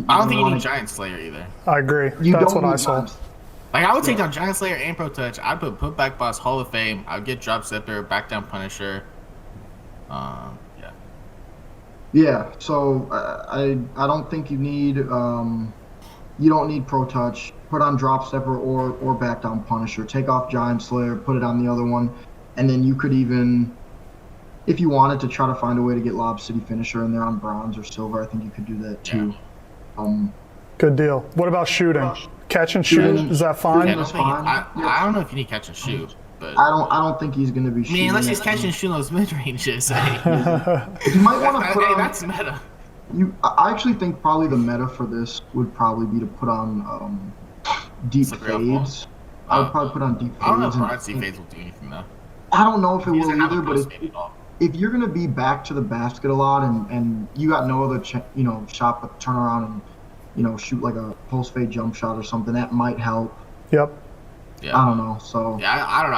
I don't think you need Giant Slayer either. I agree. You That's don't what I need saw. Giant- Like, I would take down Giant Slayer and Pro Touch. I'd put Putback Boss, Hall of Fame. I'd get Drop Scepter, Back Down Punisher. Yeah. Yeah, so I don't think you need you don't need Pro Touch. Put on Drop Stepper or Back Down Punisher. Take off Giant Slayer, put it on the other one, and then you could even, if you wanted to try to find a way to get Lob City Finisher in there on bronze or silver, I think you could do that too. Good deal. What about shooting? Catch and shoot, Shooting- is that fine? I don't know if you need catch and shoot, but I don't think he's going to be I shooting. mean, unless he's that. catching and shooting those mid ranges. You might want to put on. That's meta. I actually think probably the meta for this would probably be to put on deep Slippery off fades. I would probably put on deep fades. I don't know if and- Bronze Fades will do anything though. I don't know if it He will doesn't have a either, but post fade at all. if you're gonna be back to the basket a lot and you got no other shot but turn around and shoot like a post fade jump shot or something, that might help. Yep. Yeah. I don't know. So Yeah, I don't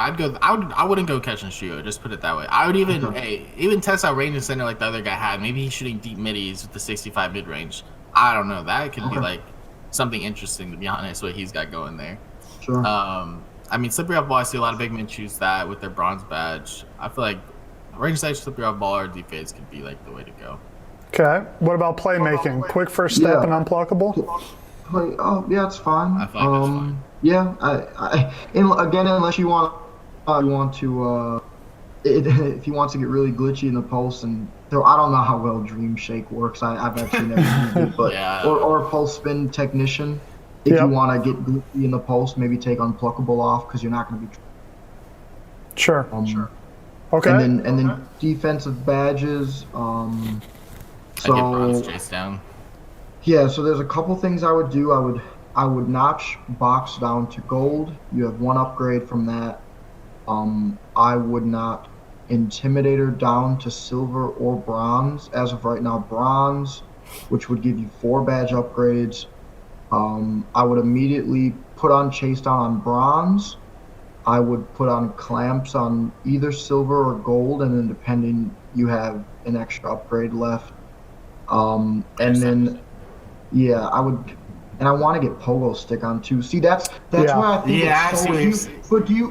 know. I wouldn't go catch and shoot. Just put it that way. I would even test out range and center like the other guy had. Maybe he's shooting deep middies with the 65 mid range. I don't know. That could be like something interesting, to be honest. What he's got going there. sure. I mean, slippery off ball. I see a lot of big men choose that with their bronze badge. I feel like range side slippery off ball or deep fades could be like the way to go. Okay. What about playmaking? Quick first step and unpluckable? Yeah, it's fine. I feel like that's fine. Yeah, again, unless you want to if you want to get really glitchy in the post and throw, I don't know how well Dream Shake works. I've actually never used it, but Yeah. or a post spin technician. If Yep. you want to get glitchy in the post, maybe take unpluckable off because you're not going to be. Sure. Sure. Okay. And then defensive badges. I get bronze chase down. Yeah, so there's a couple things I would do. I would notch box down to gold. You have one upgrade from that. I would not intimidator down to silver or bronze. As of right now, bronze, which would give you 4 badge upgrades. I would immediately put on chase down on bronze. I would put on clamps on either silver or gold, and then depending, you have an extra upgrade left. And then, yeah, I would, and I want to get pogo stick on too. See, that's Yeah. why I think Yeah, I it's see so what you're huge. saying.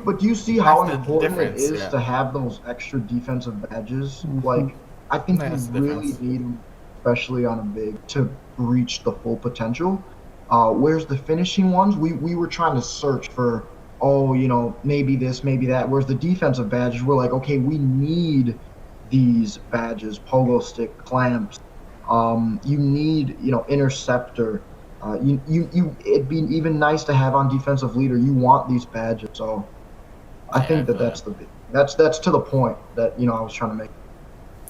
But do you see how That's the important it difference, is yeah. to have those extra defensive badges? Mm-hmm. Like, I think That's you the really difference. need them, especially on a big, to reach the full potential. Whereas the finishing ones, we were trying to search for, maybe this, maybe that. Whereas the defensive badges, we're like, okay, we need these badges, pogo stick, clamps. You need, interceptor. It'd be even nice to have on defensive leader. You want these badges, so I think that's that's to the point that I was trying to make.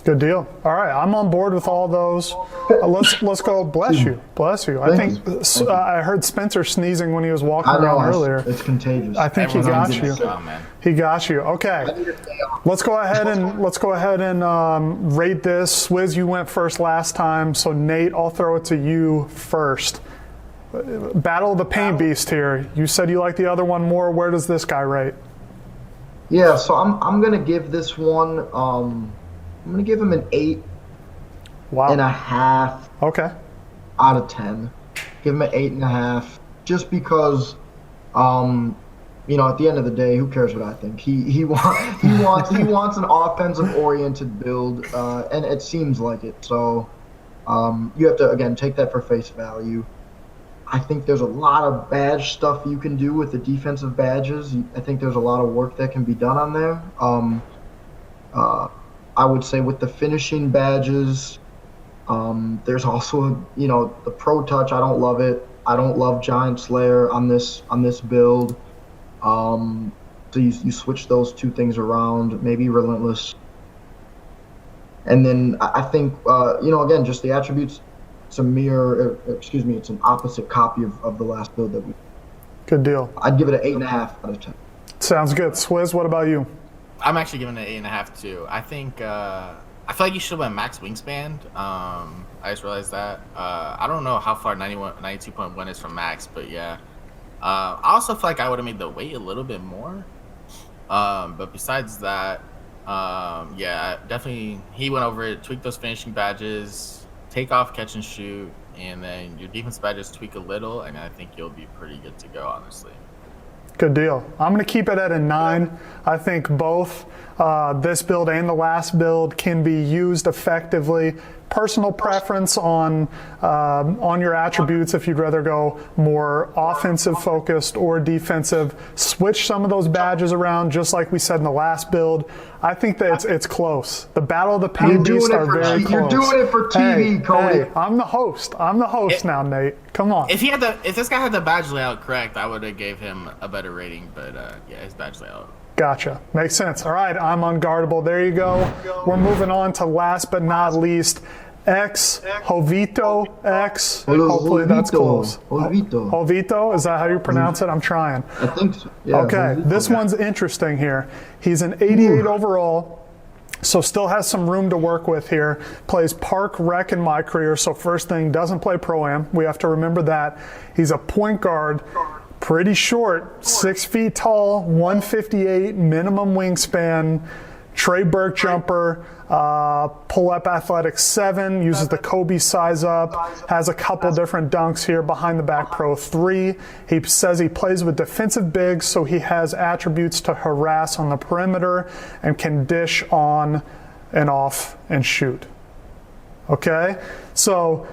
Good deal. All right, I'm on board with all those. Let's go. Bless you. I Thank think I heard Spencer sneezing when he was walking I know around earlier. it's contagious. I think he Everyone's got on you. this. Oh, man. He got you. Okay. Let's go ahead and rate this. Swizz, you went first last time, so Nate, I'll throw it to you first. Battle of the Paint Beast here. You said you like the other one more. Where does this guy rate? Yeah, so I'm gonna give this one. I'm gonna give him an 8.5 Wow. Okay. out of 10. Give him an 8.5, just because, at the end of the day, who cares what I think? He wants an offensive oriented build, and it seems like it. So you have to again take that for face value. I think there's a lot of badge stuff you can do with the defensive badges. I think there's a lot of work that can be done on there. I would say with the finishing badges, there's also the Pro Touch. I don't love it. I don't love Giant Slayer on this build. So you switch those two things around. Maybe Relentless, and then I think again just the attributes. It's it's an opposite copy of the last build that we. Good deal. I'd give it an 8.5 out of 10. Sounds good. Swizz, what about you? I'm actually giving it an 8.5 too. I think I feel like you should have went max wingspan. I just realized that. I don't know how far 92.1 is from max, but yeah. I also feel like I would have made the weight a little bit more. But besides that, definitely he went over it, tweaked those finishing badges, take off catch and shoot. and then your defense badges tweak a little, and I think you'll be pretty good to go, honestly. Good deal. I'm going to keep it at a 9. I think both this build and the last build can be used effectively. Personal preference on your attributes, if you'd rather go more offensive focused or defensive. Switch some of those badges around, just like we said in the last build. I think that it's close. The Battle of the Pain Beasts are very close. You're doing it for TV, Cody. Hey, I'm the host. I'm the host now, Nate. Come on. If this guy had the badge layout correct, I would have gave him a better rating. But yeah, his badge layout. Gotcha. Makes sense. All right, I'm unguardable. There you go. We're moving on to last but not least, xHovitox. Hopefully that's close. Jovito, is that how you pronounce it? I'm trying. I think so. Yeah, okay, Jovito. this one's interesting here. He's an 88 overall, so still has some room to work with here. Plays Park Rec in my career, so first thing, doesn't play Pro-Am. We have to remember that. He's a point guard. Pretty short, 6 feet tall, 158 minimum wingspan, Trey Burke jumper, pull-up athletics 7, uses the Kobe size up, has a couple different dunks here, behind the back pro 3. He says he plays with defensive bigs, so he has attributes to harass on the perimeter and can dish on and off and shoot. Okay, so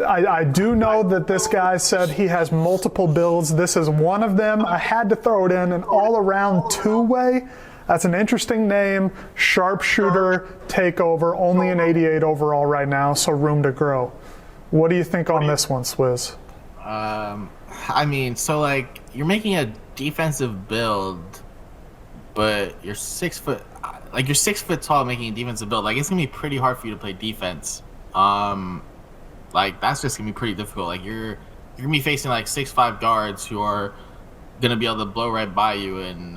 I do know that this guy said he has multiple builds. This is one of them. I had to throw it in an all-around two-way. That's an interesting name. Sharpshooter, takeover, only an 88 overall right now, so room to grow. What do you think on this one, Swizz? I mean, so like you're making a defensive build, but you're 6 foot. Like you're 6 foot tall, making a defensive build. Like it's gonna be pretty hard for you to play defense. Like that's just gonna be pretty difficult. Like you're gonna be facing like 6'5" guards who are gonna be able to blow right by you and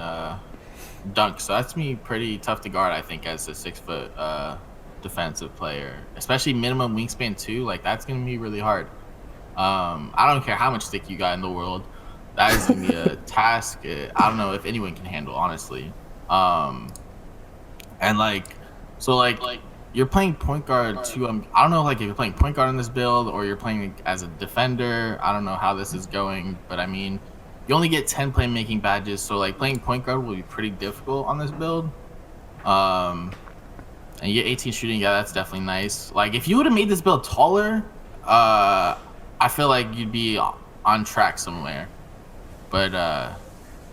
dunk. So that's gonna be pretty tough to guard, I think, as a 6 foot defensive player, especially minimum wingspan too. Like that's gonna be really hard. I don't care how much stick you got in the world. That is gonna be a task. I don't know if anyone can handle, honestly. And like, so like you're playing point guard too. I don't know, like if you're playing point guard in this build or you're playing as a defender. I don't know how this is going, but I mean, you only get 10 playmaking badges, so like playing point guard will be pretty difficult on this build. And you get 18 shooting. Yeah, that's definitely nice. Like if you would have made this build taller, I feel like you'd be on track somewhere. But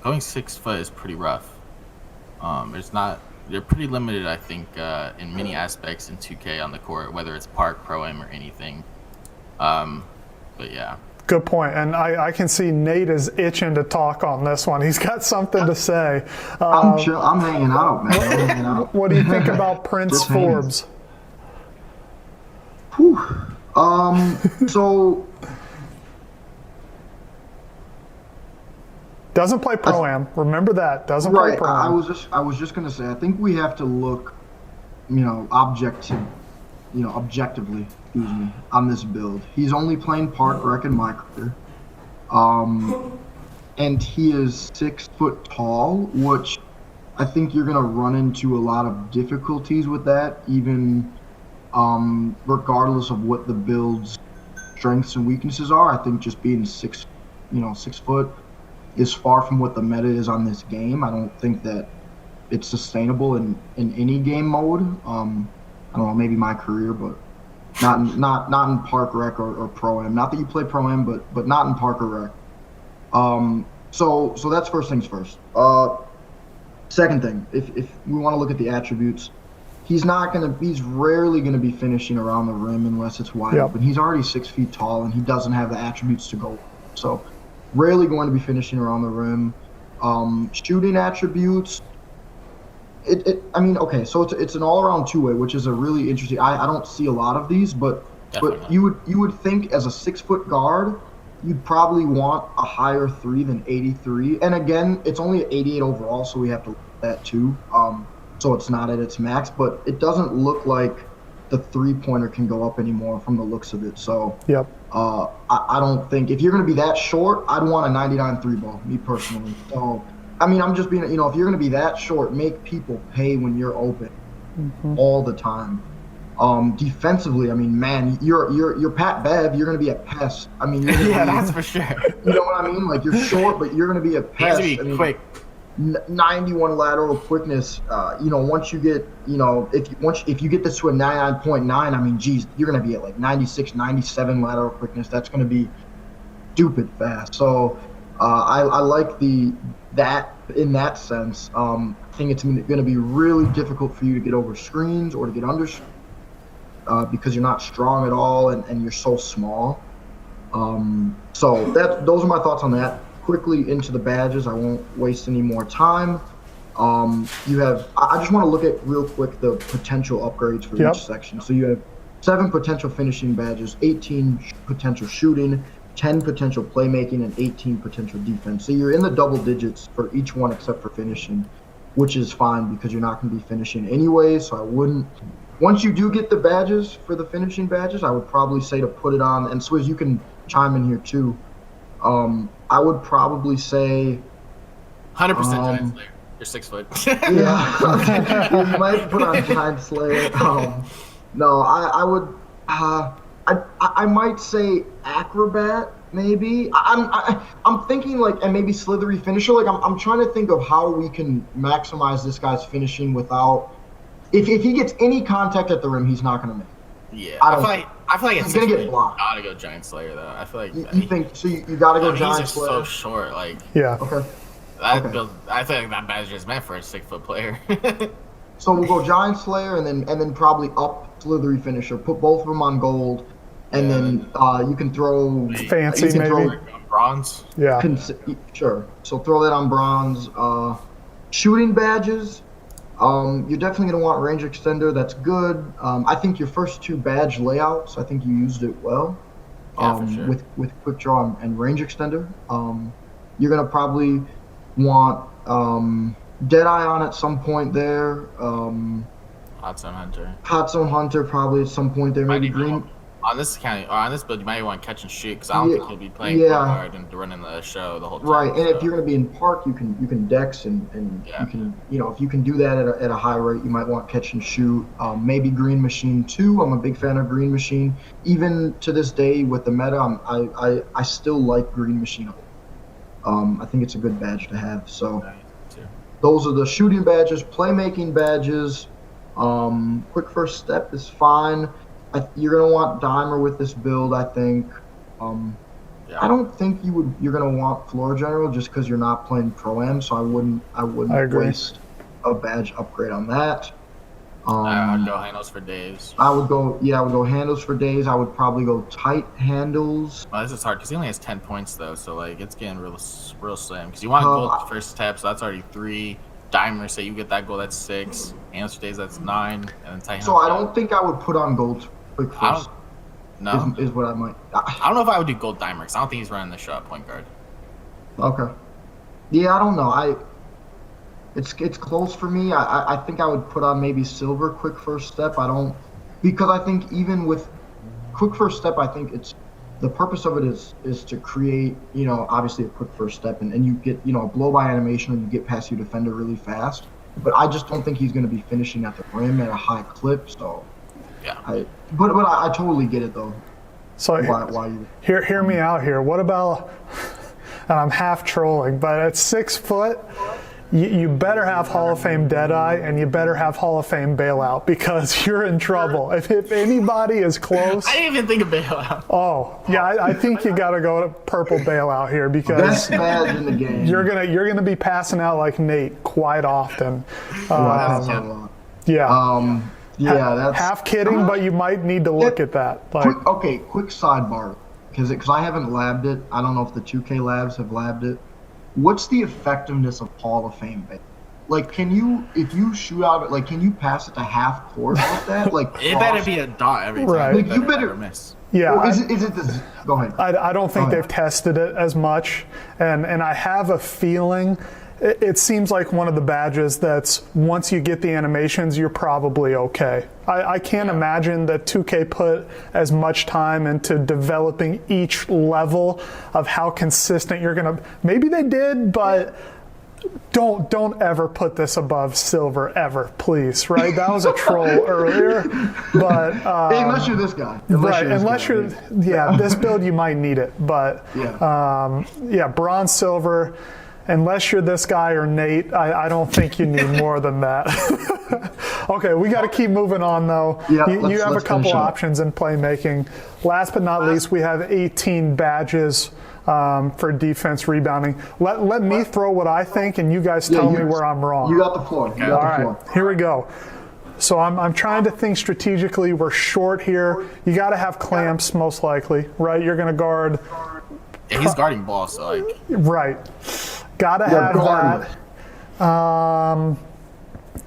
going 6 foot is pretty rough. They're pretty limited, I think, in many aspects in 2K on the court, whether it's Park, Pro-Am, or anything. But yeah. Good point. And I can see Nate is itching to talk on this one. He's got something to say. I'm chill. I'm hanging out, man. I'm hanging out. What do you think about Prince Forbes? Whew. So doesn't play Pro-Am. Remember that. Doesn't play Pro-Am. I was just gonna say, I think we have to look, objectively, excuse me, on this build. He's only playing Park Rec in my career. And he is 6 foot tall, which I think you're gonna run into a lot of difficulties with that, even regardless of what the build's strengths and weaknesses are. I think just being 6 foot is far from what the meta is on this game. I don't think that it's sustainable in any game mode. I don't know, maybe my career, but not in Park Rec or Pro-Am. Not that you play Pro-Am, but not in Park or Rec. So that's first things first. Second thing, if we want to look at the attributes, he's rarely gonna be finishing around the rim unless it's wide open. He's already 6 feet tall and he doesn't have the attributes to go. So rarely going to be finishing around the rim. Shooting attributes. So it's an all-around two-way, which is a really interesting. I don't see a lot of these, but you would think as a 6 foot guard, you'd probably want a higher 3 than 83. And again, it's only an 88 overall, so we have to look at that too. So it's not at its max, but it doesn't look like the 3-pointer can go up anymore from the looks of it. So I don't think, if you're going to be that short, I'd want a 99 3-ball, me personally. So, I mean, I'm just being, if you're going to be that short, make people pay when you're open all the time. Defensively, I mean, man, you're Pat Bev. You're going to be a pest. I mean, Yeah, that's for sure. You know what I mean? Like, you're short, but you're going to be a He has pest. to be quick. 91 lateral quickness. Once you get, if you get this to a 99.9, I mean, geez, you're going to be at like 96, 97 lateral quickness. That's going to be stupid fast. So I like that in that sense. I think it's going to be really difficult for you to get over screens or to get under because you're not strong at all and you're so small. So those are my thoughts on that. Quickly into the badges. I won't waste any more time. I just want to look at real quick the potential upgrades for each section. So you have 7 potential finishing badges, 18 potential shooting, 10 potential playmaking, and 18 potential defense. So you're in the double digits for each one except for finishing, which is fine because you're not going to be finishing anyway. So I wouldn't. Once you do get the badges for the finishing badges, I would probably say to put it on. And Swizz, you can chime in here too. I would probably say 100% Giant Slayer. You're 6 foot. Yeah, you might put on Giant Slayer. No, I would. I might say Acrobat. Maybe I'm thinking like, and maybe Slithery Finisher. Like I'm trying to think of how we can maximize this guy's finishing without. If he gets any contact at the rim, he's not going to make it. Yeah, I feel like it's gonna get blocked. Gotta go Giant Slayer though. I feel like you think so. You gotta go Giant he's just Slayer. so short. Like Okay. Build, I feel like that badge is meant for a 6 foot player. So we'll go Giant Slayer and then probably up Slithery Finisher. Put both of them on gold, and then you can throw Fancy, maybe. Bronze. Yeah. Sure. So throw that on bronze. Shooting badges. You're definitely going to want range extender. That's good. I think your first 2 badge layouts, I think you used it well. Yeah, for sure. With quick draw and range extender. You're going to probably want Deadeye on at some point there. Hot Zone Hunter. Hot Zone Hunter probably at some point there. Maybe green. On this build, you might want catch and shoot because I don't think he'll be playing hard and running the show the whole time. Right, and if you're going to be in park, you can dex and you can if you can do that at a high rate, you might want catch and shoot. Maybe Green Machine too. I'm a big fan of Green Machine. Even to this day with the meta, I still like Green Machine. I think it's a good badge to have. So those are the shooting badges, playmaking badges. Quick first step is fine. You're gonna want Dimer with this build, I think. I don't think you're gonna want Floor General just because you're not playing Pro-Am, so I wouldn't waste a badge upgrade on that. I'd go handles for days. I would go handles for days. I would probably go tight handles. Well, this is hard because he only has 10 points though, so like it's getting real slim. Because you want gold first step, so that's already 3. Dimer, say you get that goal, that's 6. Handles for days, that's 9. And then tight. So I don't think I would put on gold quick first. No, is what I might. I don't know if I would do gold Dimer because I don't think he's running the show at point guard. Okay. Yeah, I don't know. It's close for me. I think I would put on maybe silver quick first step. Because I think even with quick first step, I think it's the purpose of it is to create, obviously a quick first step and you get, a blow by animation and you get past your defender really fast. But I just don't think he's going to be finishing at the rim at a high clip. So yeah. But I totally get it though. So why you hear me out here. What about? And I'm half trolling, but at 6 foot, you better have Hall of Fame Deadeye and you better have Hall of Fame Bailout because you're in trouble. If anybody is close. I didn't even think of Bailout. Oh, yeah, I think you got to go to purple Bailout here because best badge in the game. You're gonna be passing out like Nate quite often. Yeah, that's half kidding, but you might need to look at that. Like, quick sidebar, because I haven't labbed it. I don't know if the 2K labs have labbed it. What's the effectiveness of Hall of Fame? Like, if you shoot out, like, can you pass it to half court like that? Like, it better be a dot every time. Right. Like, you better miss. Yeah. Or is it this? Go ahead. I don't think they've tested it as much, and I have a feeling. It seems like one of the badges that's once you get the animations, you're probably okay. I can't imagine that 2K put as much time into developing each level of how consistent you're going to. Maybe they did, but Don't ever put this above silver ever, please. Right? That was a troll earlier, but unless you're this guy. This build you might need it, but bronze, silver. Unless you're this guy or Nate, I don't think you need more than that. Okay, we got to keep moving on though. Yeah, you have a couple options in playmaking. Last but not least, we have 18 badges for defense rebounding. Let me throw what I think, and you guys tell me where I'm wrong. You got the floor. You got the floor. Here we go. So I'm trying to think strategically. We're short here. You got to have clamps most likely, right? You're going to guard. Yeah, he's guarding ball, so like. Right. Got to have that.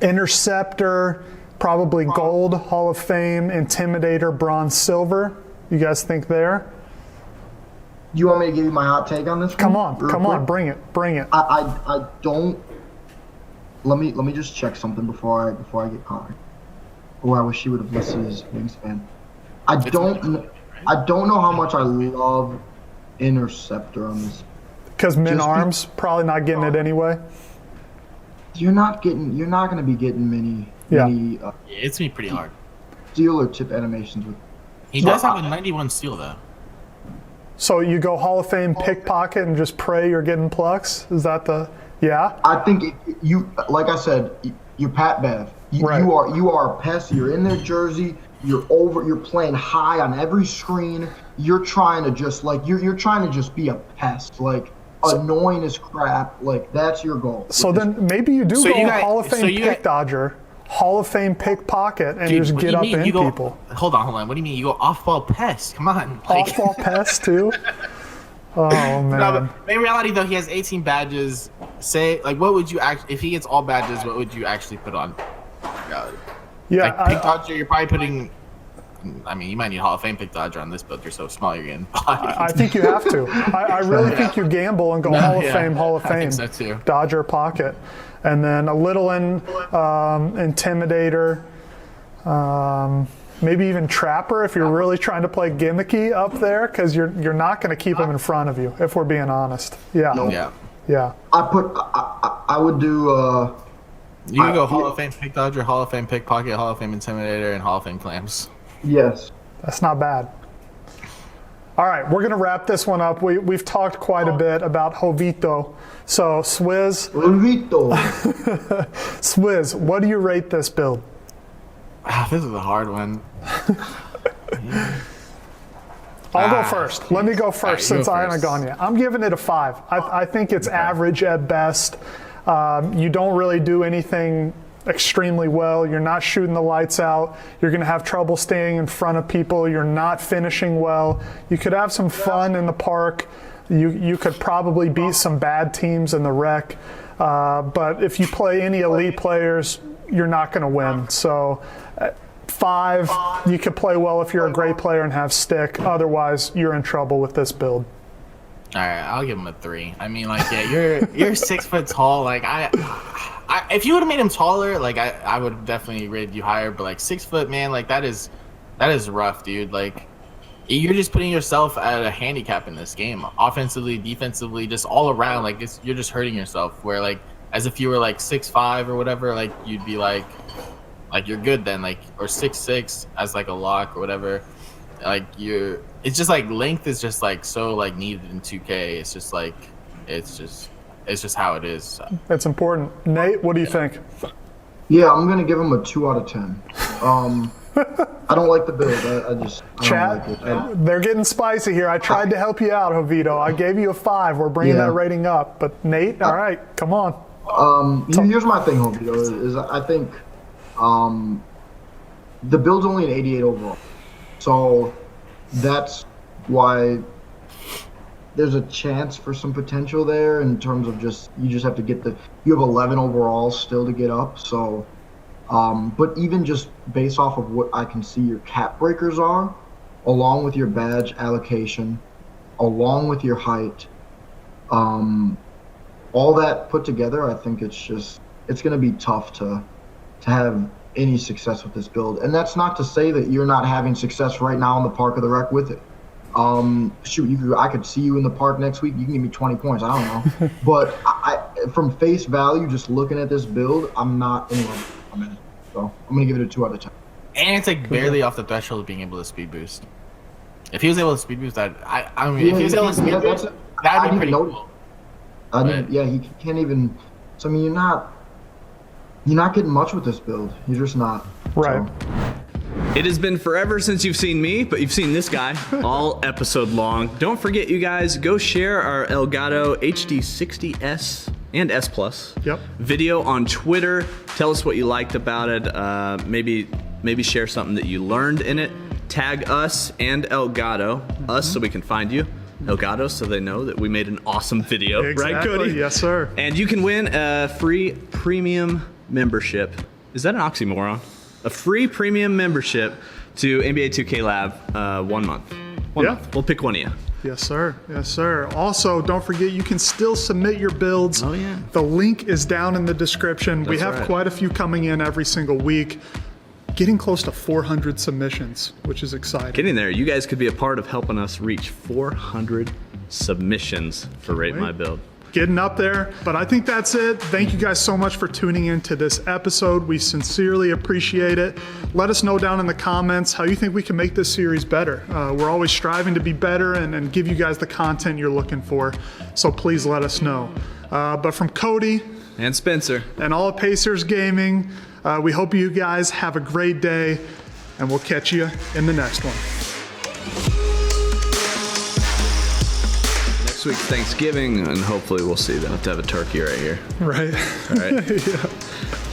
Interceptor, probably gold, Hall of Fame, Intimidator, bronze, silver. You guys think there? You want me to give you my hot take on this one? Come on, bring it. I don't. Let me just check something before I get caught. Oh, I wish he would have listed his wingspan. I don't know how much I love Interceptor on this. Because arms probably not getting it anyway. You're not going to be getting many. It's gonna be pretty hard. Steal or tip animations with. He does have a 91 steal though. So you go Hall of Fame pickpocket and just pray you're getting plucks? Is that the? Yeah. I think like I said, you're Pat Bev. You are a pest. You're in their jersey. You're playing high on every screen. You're trying to just you're trying to just be a pest. Annoying as crap. That's your goal. So then maybe you do go Hall of Fame pick dodger, Hall of Fame pickpocket, and just get up in people. Hold on. What do you mean? You go off-ball pest? Come on. Off-ball pest too? Oh, man. No, but in reality, though, he has 18 badges. What would you if he gets all badges, what would you actually put on? Pick dodger, you're probably putting. I mean, you might need Hall of Fame pick dodger on this build. You're so small, you're getting bodied. I think you have to. I really think you gamble and go Hall of Fame. I think so too. Dodger pocket. And then a little Intimidator. Maybe even Trapper if you're really trying to play gimmicky up there, because you're not going to keep him in front of you, if we're being honest. Yeah. No. Yeah. I would do. You can go Hall of Fame pick dodger, Hall of Fame pickpocket, Hall of Fame intimidator, and Hall of Fame clamps. Yes. That's not bad. All right, we're going to wrap this one up. We've talked quite a bit about Jovito. So, Swizz, what do you rate this build? This is a hard one. I'll go first. Let me go first since I haven't gone yet. I'm giving it a 5. I think it's average at best. You don't really do anything extremely well. You're not shooting the lights out. You're going to have trouble staying in front of people. You're not finishing well. You could have some fun in the park. You could probably beat some bad teams in the rec. But if you play any elite players, you're not going to win. So 5, you could play well if you're a great player and have stick. Otherwise, you're in trouble with this build. All right, I'll give him a 3. I mean, you're 6 foot tall. If you would have made him taller, I would definitely rate you higher. But 6 foot, man, that is rough, dude. You're just putting yourself at a handicap in this game, offensively, defensively, just all around. You're just hurting yourself. Where as if you were 6'5" or whatever, you'd be you're good then, or 6'6" as a lock or whatever. It's just length is just so needed in 2K. It's just it's just how it is. It's important. Nate, what do you think? Yeah, I'm gonna give him a 2 out of 10. I don't like the build. I Chat, don't like it. They're getting spicy here. I tried to help you out, Jovito. I gave you a 5. We're bringing that rating up. But Nate, all right, come on. Here's my thing, Jovito, is I think the build's only an 88 overall. So that's why there's a chance for some potential there in terms of you just have to get you have 11 overall still to get up. So, but even just based off of what I can see your cap breakers are, along with your badge allocation, along with your height, all that put together, I think it's going to be tough to have any success with this build. And that's not to say that you're not having success right now in the park or the rec with it. I could see you in the park next week. You can give me 20 points. I don't know. But from face value, just looking at this build, I'm not in love with it. So I'm gonna give it a 2 out of 10. And it's like barely off the threshold of being able to speed boost. If he was able to speed boost, if he was able to speed boost, that'd be pretty cool. Yeah, he can't even. So I mean, you're not getting much with this build. You're just not. Right. So. It has been forever since you've seen me, but you've seen this guy all episode long. Don't forget, you guys, go share our Elgato HD60S and S Plus video on Twitter. Tell us what you liked about it. Maybe share something that you learned in it. Tag us and Elgato, us so we can find you. Elgato, so they know that we made an awesome video. Exactly. Right, Cody? Yes, sir. And you can win a free premium membership. Is that an oxymoron? A free premium membership to NBA 2K Lab 1 month. One month. We'll pick one of you. Yes, sir. Yes, sir. Also, don't forget, you can still submit your builds. Oh, yeah. The link is down in the description. We have quite a few coming in every single week. Getting close to 400 submissions, which is exciting. Getting there. You guys could be a part of helping us reach 400 submissions for Rate My Build. Getting up there, but I think that's it. Thank you guys so much for tuning in to this episode. We sincerely appreciate it. Let us know down in the comments how you think we can make this series better. We're always striving to be better and give you guys the content you're looking for, so please let us know. But from Cody and Spencer and all of Pacers Gaming, we hope you guys have a great day, and we'll catch you in the next one. Next week's Thanksgiving, and hopefully we'll see. They'll have to have a turkey right here. Right. All right. Yeah.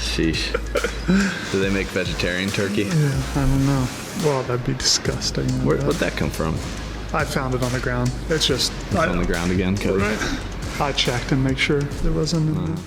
Sheesh. Do they make vegetarian turkey? Yeah, I don't know. Well, that'd be disgusting. Where'd that come from? I found it on the ground. It's just... It's on the ground again, Cody. Right. I checked and make sure there wasn't...